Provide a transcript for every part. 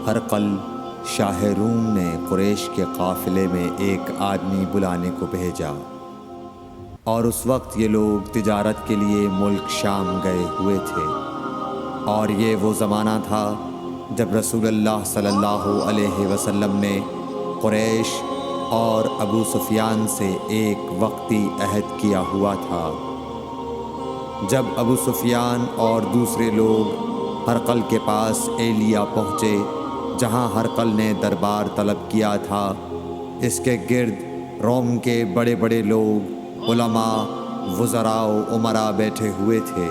ہرقل شاہ روم نے قریش کے قافلے میں ایک آدمی بلانے کو بھیجا، اور اس وقت یہ لوگ تجارت کے لیے ملک شام گئے ہوئے تھے، اور یہ وہ زمانہ تھا جب رسول اللہ صلی اللہ علیہ وسلم نے قریش اور ابو سفیان سے ایک وقتی عہد کیا ہوا تھا۔ جب ابو سفیان اور دوسرے لوگ ہرقل کے پاس ایلیا پہنچے جہاں ہرقل نے دربار طلب کیا تھا، اس کے گرد روم کے بڑے بڑے لوگ، علماء، وزراء و امراء بیٹھے ہوئے تھے۔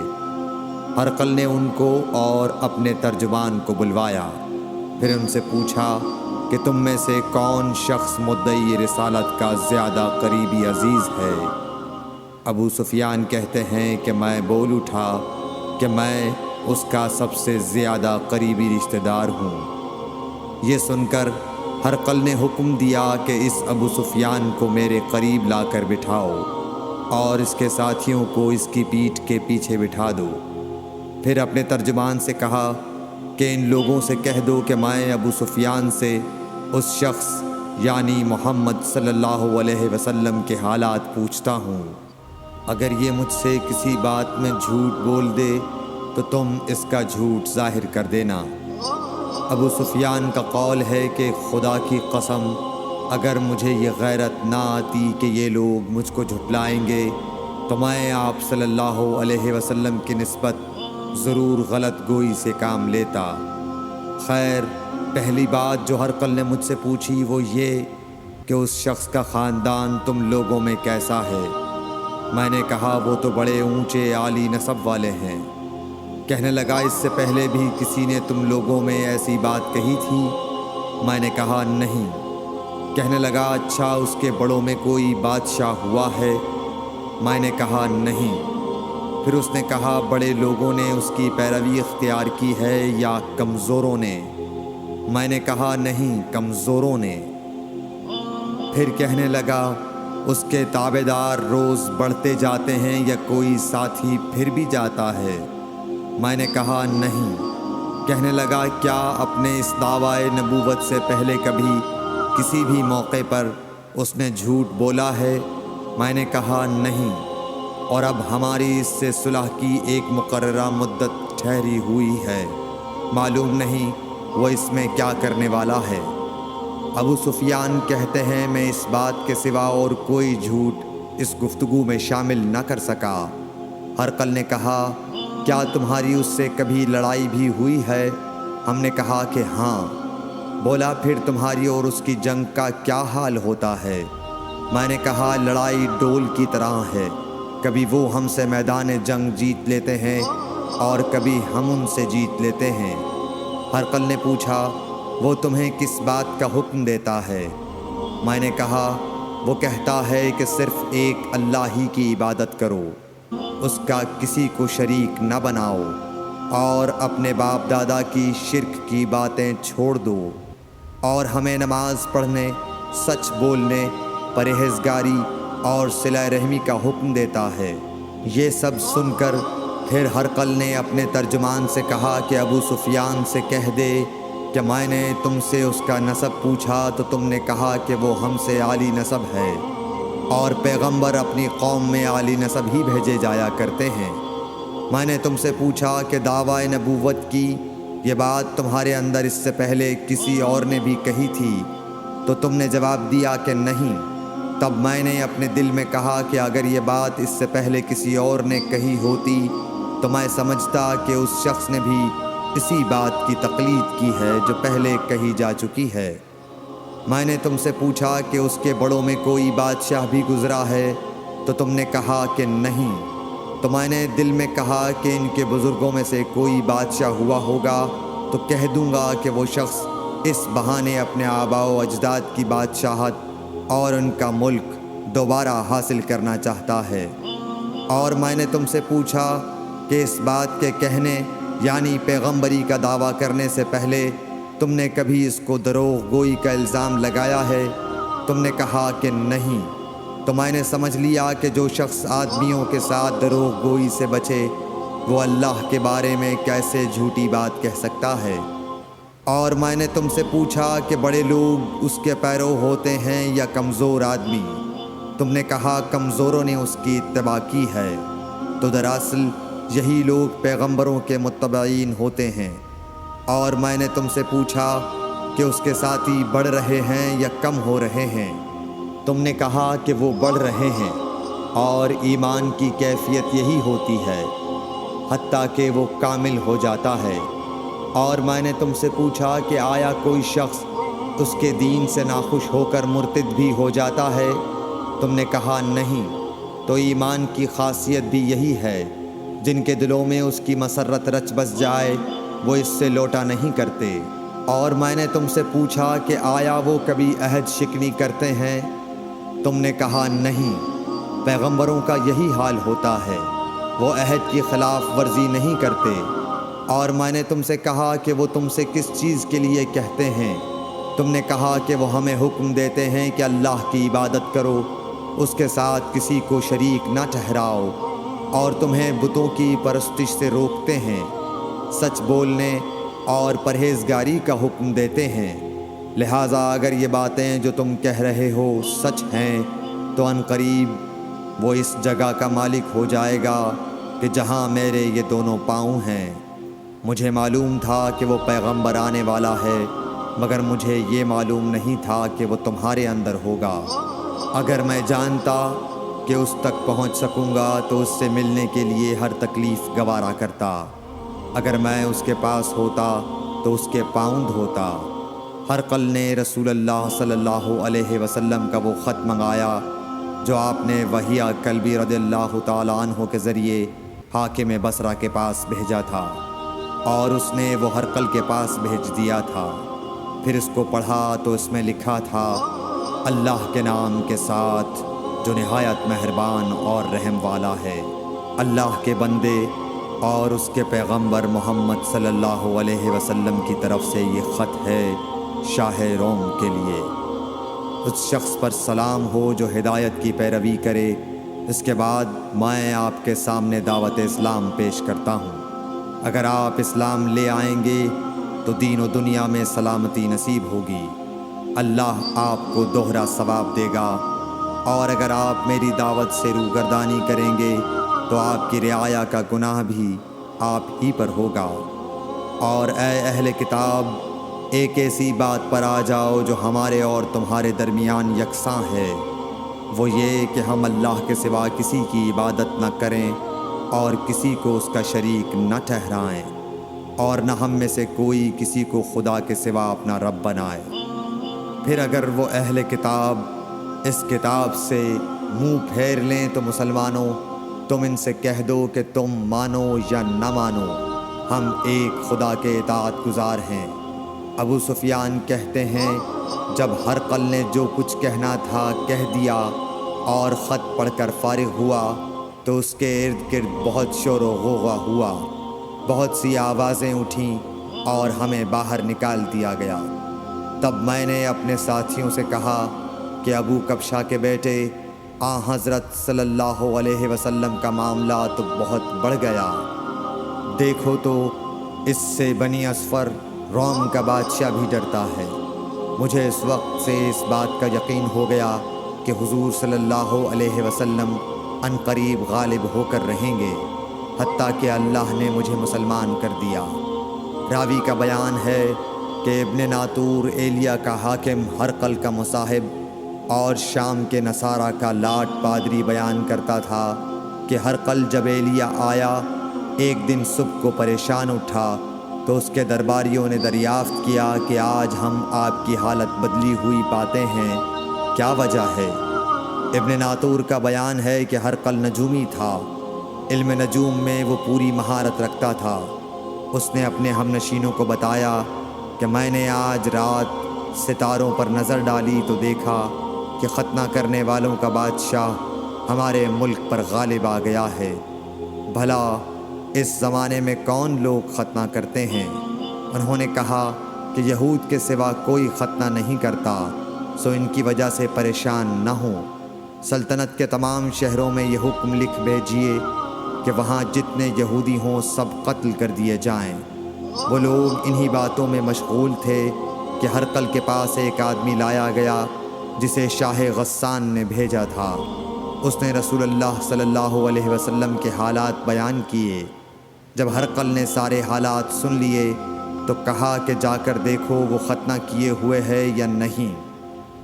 ہرقل نے ان کو اور اپنے ترجمان کو بلوایا، پھر ان سے پوچھا کہ تم میں سے کون شخص مدعی رسالت کا زیادہ قریبی عزیز ہے؟ ابو سفیان کہتے ہیں کہ میں بول اٹھا کہ میں اس کا سب سے زیادہ قریبی رشتہ دار ہوں۔ یہ سن کر ہرقل نے حکم دیا کہ اس ابو سفیان کو میرے قریب لا کر بٹھاؤ اور اس کے ساتھیوں کو اس کی پیٹھ کے پیچھے بٹھا دو۔ پھر اپنے ترجمان سے کہا کہ ان لوگوں سے کہہ دو کہ میں ابو سفیان سے اس شخص یعنی محمد صلی اللہ علیہ وسلم کے حالات پوچھتا ہوں۔ اگر یہ مجھ سے کسی بات میں جھوٹ بول دے تو تم اس کا جھوٹ ظاہر کر دینا۔ ابو سفیان کا قول ہے کہ خدا کی قسم اگر مجھے یہ غیرت نہ آتی کہ یہ لوگ مجھ کو جھٹلائیں گے تو میں آپ صلی اللہ علیہ وسلم کی نسبت ضرور غلط گوئی سے کام لیتا۔ خیر، پہلی بات جو ہرقل نے مجھ سے پوچھی وہ یہ کہ اس شخص کا خاندان تم لوگوں میں کیسا ہے؟ میں نے کہا وہ تو بڑے اونچے عالی نسب والے ہیں۔ کہنے لگا اس سے پہلے بھی کسی نے تم لوگوں میں ایسی بات کہی تھی؟ میں نے کہا نہیں۔ کہنے لگا اچھا اس کے بڑوں میں کوئی بادشاہ ہوا ہے؟ میں نے کہا نہیں۔ پھر اس نے کہا بڑے لوگوں نے اس کی پیروی اختیار کی ہے یا کمزوروں نے؟ میں نے کہا نہیں، کمزوروں نے۔ پھر کہنے لگا اس کے تابعدار روز بڑھتے جاتے ہیں یا کوئی ساتھی پھر بھی جاتا ہے؟ میں نے کہا نہیں۔ کہنے لگا کیا اپنے اس دعویٰ نبوت سے پہلے کبھی کسی بھی موقع پر اس نے جھوٹ بولا ہے؟ میں نے کہا نہیں، اور اب ہماری اس سے صلح کی ایک مقررہ مدت ٹھہری ہوئی ہے، معلوم نہیں وہ اس میں کیا کرنے والا ہے۔ ابو سفیان کہتے ہیں میں اس بات کے سوا اور کوئی جھوٹ اس گفتگو میں شامل نہ کر سکا۔ ہرقل نے کہا کیا تمہاری اس سے کبھی لڑائی بھی ہوئی ہے؟ ہم نے کہا کہ ہاں۔ بولا پھر تمہاری اور اس کی جنگ کا کیا حال ہوتا ہے؟ میں نے کہا لڑائی ڈول کی طرح ہے، کبھی وہ ہم سے میدان جنگ جیت لیتے ہیں اور کبھی ہم ان سے جیت لیتے ہیں۔ ہرقل نے پوچھا وہ تمہیں کس بات کا حکم دیتا ہے؟ میں نے کہا وہ کہتا ہے کہ صرف ایک اللہ ہی کی عبادت کرو، اس کا کسی کو شریک نہ بناؤ، اور اپنے باپ دادا کی شرک کی باتیں چھوڑ دو، اور ہمیں نماز پڑھنے، سچ بولنے، پرہیزگاری اور صلہ رحمی کا حکم دیتا ہے۔ یہ سب سن کر پھر ہرقل نے اپنے ترجمان سے کہا کہ ابو سفیان سے کہہ دے کہ میں نے تم سے اس کا نسب پوچھا تو تم نے کہا کہ وہ ہم سے عالی نسب ہے، اور پیغمبر اپنی قوم میں عالی نسب ہی بھیجے جایا کرتے ہیں۔ میں نے تم سے پوچھا کہ دعویٰ نبوت کی یہ بات تمہارے اندر اس سے پہلے کسی اور نے بھی کہی تھی؟ تو تم نے جواب دیا کہ نہیں۔ تب میں نے اپنے دل میں کہا کہ اگر یہ بات اس سے پہلے کسی اور نے کہی ہوتی تو میں سمجھتا کہ اس شخص نے بھی اسی بات کی تقلید کی ہے جو پہلے کہی جا چکی ہے۔ میں نے تم سے پوچھا کہ اس کے بڑوں میں کوئی بادشاہ بھی گزرا ہے؟ تو تم نے کہا کہ نہیں۔ تو میں نے دل میں کہا کہ ان کے بزرگوں میں سے کوئی بادشاہ ہوا ہوگا تو کہہ دوں گا کہ وہ شخص اس بہانے اپنے آباء و اجداد کی بادشاہت اور ان کا ملک دوبارہ حاصل کرنا چاہتا ہے۔ اور میں نے تم سے پوچھا کہ اس بات کے کہنے یعنی پیغمبری کا دعویٰ کرنے سے پہلے تم نے کبھی اس کو دروغ گوئی کا الزام لگایا ہے؟ تم نے کہا کہ نہیں۔ تو میں نے سمجھ لیا کہ جو شخص آدمیوں کے ساتھ دروغ گوئی سے بچے وہ اللہ کے بارے میں کیسے جھوٹی بات کہہ سکتا ہے۔ اور میں نے تم سے پوچھا کہ بڑے لوگ اس کے پیرو ہوتے ہیں یا کمزور آدمی؟ تم نے کہا کمزوروں نے اس کی اتباع کی ہے۔ تو دراصل یہی لوگ پیغمبروں کے متبعین ہوتے ہیں۔ اور میں نے تم سے پوچھا کہ اس کے ساتھی بڑھ رہے ہیں یا کم ہو رہے ہیں؟ تم نے کہا کہ وہ بڑھ رہے ہیں، اور ایمان کی کیفیت یہی ہوتی ہے حتیٰ کہ وہ کامل ہو جاتا ہے۔ اور میں نے تم سے پوچھا کہ آیا کوئی شخص اس کے دین سے ناخوش ہو کر مرتد بھی ہو جاتا ہے؟ تم نے کہا نہیں۔ تو ایمان کی خاصیت بھی یہی ہے، جن کے دلوں میں اس کی مسرت رچ بس جائے وہ اس سے لوٹا نہیں کرتے۔ اور میں نے تم سے پوچھا کہ آیا وہ کبھی عہد شکنی کرتے ہیں؟ تم نے کہا نہیں۔ پیغمبروں کا یہی حال ہوتا ہے، وہ عہد کی خلاف ورزی نہیں کرتے۔ اور میں نے تم سے کہا کہ وہ تم سے کس چیز کے لیے کہتے ہیں؟ تم نے کہا کہ وہ ہمیں حکم دیتے ہیں کہ اللہ کی عبادت کرو، اس کے ساتھ کسی کو شریک نہ ٹھہراؤ، اور تمہیں بتوں کی پرستش سے روکتے ہیں، سچ بولنے اور پرہیزگاری کا حکم دیتے ہیں۔ لہٰذا اگر یہ باتیں جو تم کہہ رہے ہو سچ ہیں تو ان قریب وہ اس جگہ کا مالک ہو جائے گا کہ جہاں میرے یہ دونوں پاؤں ہیں۔ مجھے معلوم تھا کہ وہ پیغمبر آنے والا ہے، مگر مجھے یہ معلوم نہیں تھا کہ وہ تمہارے اندر ہوگا۔ اگر میں جانتا کہ اس تک پہنچ سکوں گا تو اس سے ملنے کے لیے ہر تکلیف گوارا کرتا۔ اگر میں اس کے پاس ہوتا تو اس کے پاؤں دھوتا۔ ہرقل نے رسول اللہ صلی اللہ علیہ وسلم کا وہ خط منگایا جو آپ نے وحیہ کلبی رضی اللہ تعالیٰ عنہ کے ذریعے حاکم بصرہ کے پاس بھیجا تھا، اور اس نے وہ ہرقل کے پاس بھیج دیا تھا۔ پھر اس کو پڑھا تو اس میں لکھا تھا، اللہ کے نام کے ساتھ جو نہایت مہربان اور رحم والا ہے۔ اللہ کے بندے اور اس کے پیغمبر محمد صلی اللہ علیہ وسلم کی طرف سے یہ خط ہے شاہ روم کے لیے۔ اس شخص پر سلام ہو جو ہدایت کی پیروی کرے۔ اس کے بعد میں آپ کے سامنے دعوت اسلام پیش کرتا ہوں۔ اگر آپ اسلام لے آئیں گے تو دین و دنیا میں سلامتی نصیب ہوگی، اللہ آپ کو دوہرا ثواب دے گا۔ اور اگر آپ میری دعوت سے روگردانی کریں گے تو آپ کی رعایا کا گناہ بھی آپ ہی پر ہوگا۔ اور اے اہل کتاب، ایک ایسی بات پر آ جاؤ جو ہمارے اور تمہارے درمیان یکساں ہے، وہ یہ کہ ہم اللہ کے سوا کسی کی عبادت نہ کریں اور کسی کو اس کا شریک نہ ٹھہرائیں، اور نہ ہم میں سے کوئی کسی کو خدا کے سوا اپنا رب بنائے۔ پھر اگر وہ اہل کتاب اس کتاب سے منہ پھیر لیں تو مسلمانوں، تم ان سے کہہ دو کہ تم مانو یا نہ مانو، ہم ایک خدا کے اطاعت گزار ہیں۔ ابو سفیان کہتے ہیں، جب ہرقل نے جو کچھ کہنا تھا کہہ دیا اور خط پڑھ کر فارغ ہوا تو اس کے ارد گرد بہت شور و غوغا ہوا، بہت سی آوازیں اٹھیں اور ہمیں باہر نکال دیا گیا۔ تب میں نے اپنے ساتھیوں سے کہا کہ ابو کبشہ کے بیٹے حضرت صلی اللہ علیہ وسلم کا معاملہ تو بہت بڑھ گیا۔ دیکھو تو اس سے بنی اصفر روم کا بادشاہ بھی ڈرتا ہے۔ مجھے اس وقت سے اس بات کا یقین ہو گیا کہ حضور صلی اللہ علیہ وسلم ان قریب غالب ہو کر رہیں گے، حتیٰ کہ اللہ نے مجھے مسلمان کر دیا۔ راوی کا بیان ہے کہ ابن ناطور ایلیا کا حاکم ہرقل کا مصاحب اور شام کے نصارہ کا لاٹ پادری بیان کرتا تھا کہ ہرقل جب ایلیا آیا ایک دن صبح کو پریشان اٹھا تو اس کے درباریوں نے دریافت کیا کہ آج ہم آپ کی حالت بدلی ہوئی پاتے ہیں، کیا وجہ ہے؟ ابن ناطور کا بیان ہے کہ ہرقل نجومی تھا، علم نجوم میں وہ پوری مہارت رکھتا تھا۔ اس نے اپنے ہم نشینوں کو بتایا کہ میں نے آج رات ستاروں پر نظر ڈالی تو دیکھا کہ ختنہ کرنے والوں کا بادشاہ ہمارے ملک پر غالب آ گیا ہے۔ بھلا اس زمانے میں کون لوگ ختنہ کرتے ہیں؟ انہوں نے کہا کہ یہود کے سوا کوئی ختنہ نہیں کرتا، سو ان کی وجہ سے پریشان نہ ہوں۔ سلطنت کے تمام شہروں میں یہ حکم لکھ بھیجیے کہ وہاں جتنے یہودی ہوں سب قتل کر دیے جائیں۔ وہ لوگ انہی باتوں میں مشغول تھے کہ ہرقل کے پاس ایک آدمی لایا گیا جسے شاہ غسان نے بھیجا تھا۔ اس نے رسول اللہ صلی اللہ علیہ وسلم کے حالات بیان کیے۔ جب ہرقل نے سارے حالات سن لیے تو کہا کہ جا کر دیکھو وہ ختنہ کیے ہوئے ہے یا نہیں۔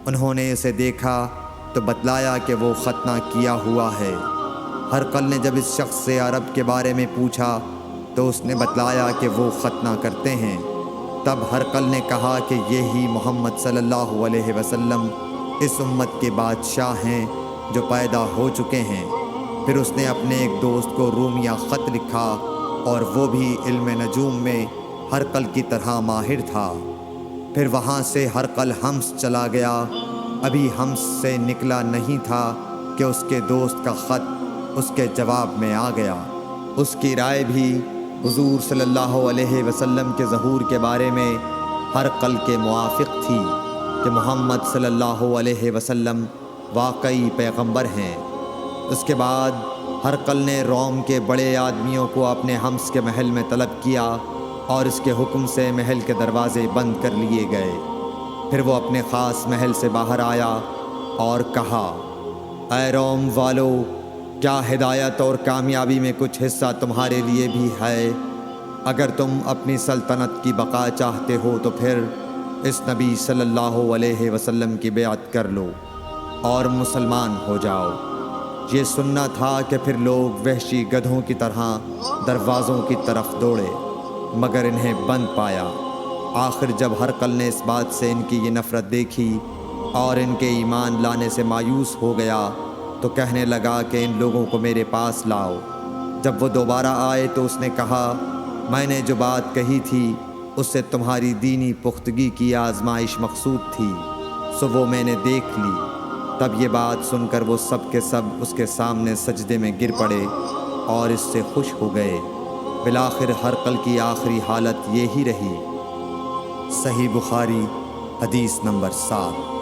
انہوں نے اسے دیکھا تو بتلایا کہ وہ ختنہ کیا ہوا ہے۔ ہرقل نے جب اس شخص سے عرب کے بارے میں پوچھا تو اس نے بتلایا کہ وہ ختنہ کرتے ہیں۔ تب ہرقل نے کہا کہ یہی محمد صلی اللہ علیہ وسلم اس امت کے بادشاہ ہیں جو پیدا ہو چکے ہیں۔ پھر اس نے اپنے ایک دوست کو رومیہ خط لکھا اور وہ بھی علم نجوم میں ہرقل کی طرح ماہر تھا۔ پھر وہاں سے ہرقل حمص چلا گیا۔ ابھی حمص سے نکلا نہیں تھا کہ اس کے دوست کا خط اس کے جواب میں آ گیا۔ اس کی رائے بھی حضور صلی اللہ علیہ وسلم کے ظہور کے بارے میں ہرقل کے موافق تھی کہ محمد صلی اللہ علیہ وسلم واقعی پیغمبر ہیں۔ اس کے بعد ہرقل نے روم کے بڑے آدمیوں کو اپنے حمص کے محل میں طلب کیا اور اس کے حکم سے محل کے دروازے بند کر لیے گئے۔ پھر وہ اپنے خاص محل سے باہر آیا اور کہا، اے روم والو، کیا ہدایت اور کامیابی میں کچھ حصہ تمہارے لیے بھی ہے؟ اگر تم اپنی سلطنت کی بقا چاہتے ہو تو پھر اس نبی صلی اللہ علیہ وسلم کی بیعت کر لو اور مسلمان ہو جاؤ۔ یہ سننا تھا کہ پھر لوگ وحشی گدھوں کی طرح دروازوں کی طرف دوڑے مگر انہیں بند پایا۔ آخر جب ہرقل نے اس بات سے ان کی یہ نفرت دیکھی اور ان کے ایمان لانے سے مایوس ہو گیا تو کہنے لگا کہ ان لوگوں کو میرے پاس لاؤ۔ جب وہ دوبارہ آئے تو اس نے کہا، میں نے جو بات کہی تھی اس سے تمہاری دینی پختگی کی آزمائش مقصود تھی، سو وہ میں نے دیکھ لی۔ تب یہ بات سن کر وہ سب کے سب اس کے سامنے سجدے میں گر پڑے اور اس سے خوش ہو گئے۔ بالآخر ہرقل کی آخری حالت یہی رہی۔ صحیح بخاری حدیث نمبر 7۔